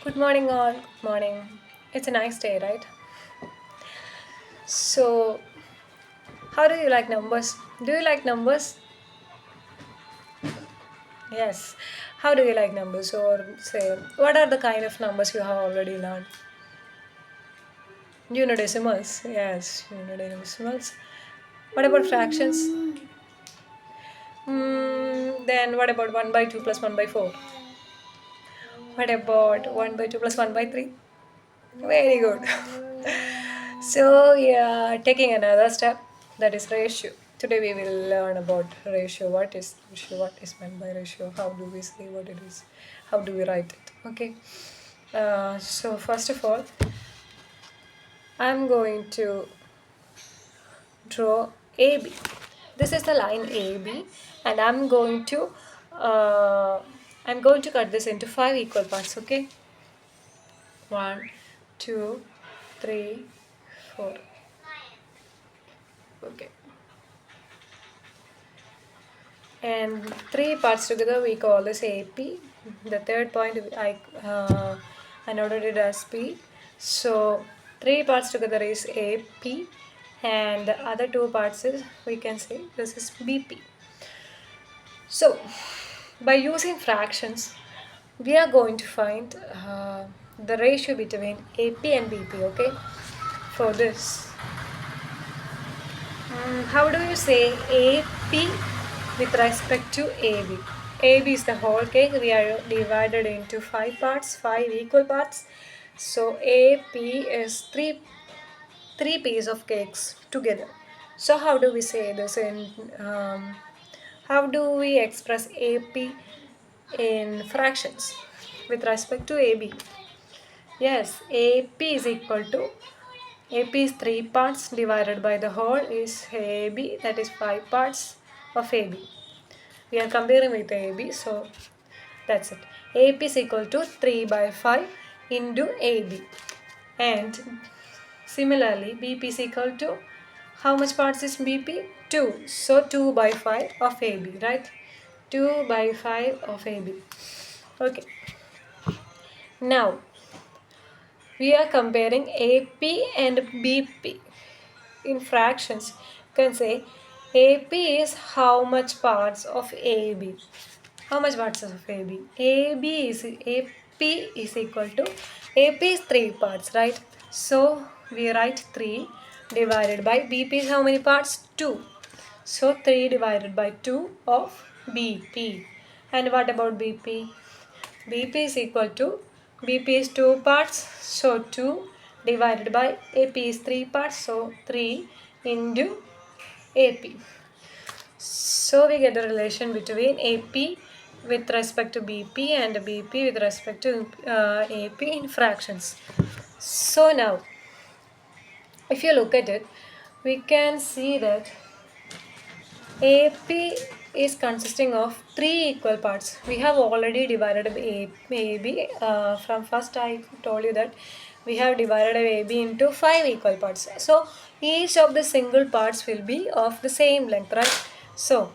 Good morning, all. Good morning. It's a nice day, right? So, how do you like numbers? Do you like numbers? Yes. How do you like numbers? Or say, what are the kind of numbers you have already learned? You know decimals. Yes, you know decimals. What about fractions? Then what about 1 by 2 plus 1 by 4? What about 1 by 2 plus 1 by 3? Very good. So, yeah, taking another step, that is ratio. Today we will learn about ratio. What is ratio? What is meant by ratio? How do we say what it is? How do we write it? Okay. So first of all, I'm going to draw AB. This is the line AB, and I'm going to cut this into 5 equal parts. Okay. One, two, three, four. Okay. And three parts together we call this AP. The third point I noted it as P. So three parts together is AP, and the other two parts is, we can say, this is BP. So by using fractions, we are going to find the ratio between AP and BP. Okay. For this, how do you say AP with respect to AB? AB is the whole cake. We are divided into 5 parts, 5 equal parts. So AP is three pieces of cakes together. So how do we say this in how do we express AP in fractions with respect to AB? Yes, AP is equal to AP is 3 parts divided by the whole is AB, that is 5 parts of AB. We are comparing with AB, so that's it. AP is equal to 3 by 5 into AB. And similarly, BP is equal to, how much parts is BP? 2. So 2 by 5 of AB, right? 2 by 5 of AB. Okay. Now, we are comparing AP and BP in fractions. You can say AP is how much parts of AB. How much parts of AB? AP is equal to, AP is 3 parts, right? So we write 3 divided by BP is how many parts? 2. So 3 divided by 2 of BP. And what about BP? BP is equal to, BP is 2 parts, so 2 divided by AP is 3 parts, so 3 into AP. So we get the relation between AP with respect to BP and BP with respect to AP in fractions. So now, if you look at it, we can see that AP is consisting of 3 equal parts. We have already divided AB. From first I told you that we have divided AB into 5 equal parts. So each of the single parts will be of the same length, right? So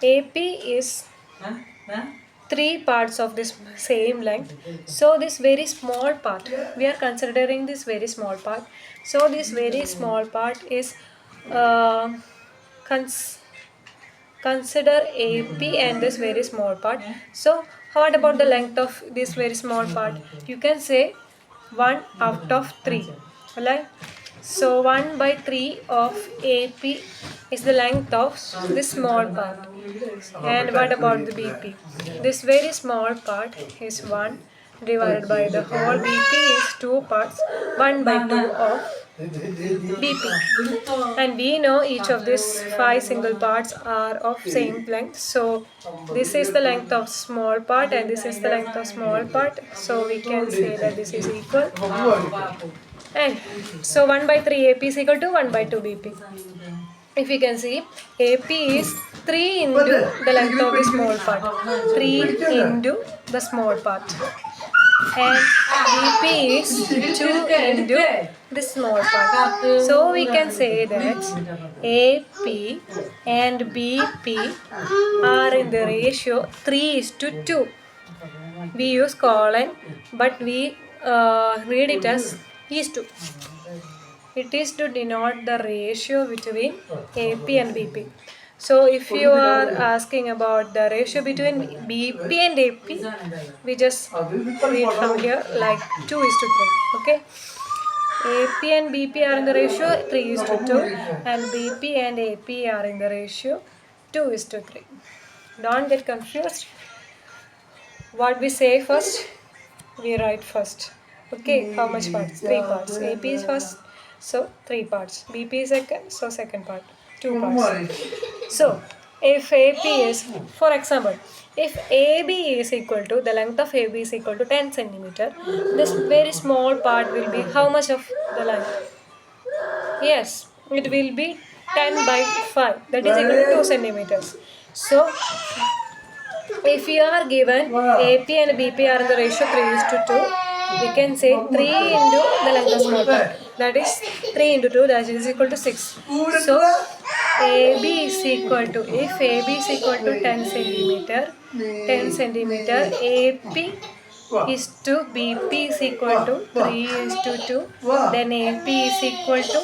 AP is 3 parts of this same length. So this very small part, we are considering this very small part. So this very small part is uh, cons- consider AP and this very small part. So what about the length of this very small part? You can say 1 out of 3. Right? So 1 by 3 of AP is the length of this small part. And what about the BP? This very small part is 1 divided by the whole BP is 2 parts, 1 by 2 of BP. And we know each of these 5 single parts are of same length. So this is the length of small part and this is the length of small part. So we can say that this is equal. And so 1 by 3 AP is equal to 1 by 2 BP. If you can see, AP is 3 into the length of the small part. 3 into the small part. And BP is 2 into the small part. So we can say that AP and BP are in the ratio 3 is to 2. We use colon, but we read it as is to. It is to denote the ratio between AP and BP. So if you are asking about the ratio between BP and AP, we just read from here like 2 is to 3. Okay. AP and BP are in the ratio 3 is to 2, and BP and AP are in the ratio 2 is to 3. Don't get confused. What we say first, we write first. Okay, how much parts? 3 parts. AP is first, so 3 parts. BP is second, so second part, 2 parts. So, if AP is, for example, if AB is equal to, the length of AB is equal to 10 centimeter, this very small part will be how much of the length? Yes, it will be 10 by 5, that is equal to 2 centimeters. So, if you are given AP and BP are in the ratio 3 is to 2, we can say 3 into the length of small part. That is 3 into 2, that is equal to 6. So, AB is equal to, if AB is equal to 10 centimeter, AP is to BP is equal to 3 is to 2, then AP is equal to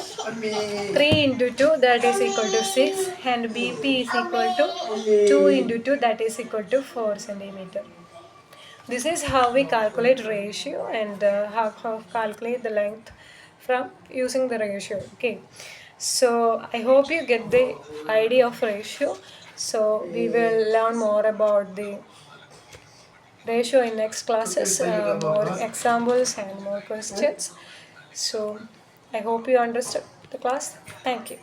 3 into 2, that is equal to 6, and BP is equal to 2 into 2, that is equal to 4 centimeter. This is how we calculate ratio and how calculate the length from using the ratio. Okay, so I hope you get the idea of ratio. So we will learn more about the ratio in next classes, more examples and more questions. So I hope you understood the class. Thank you.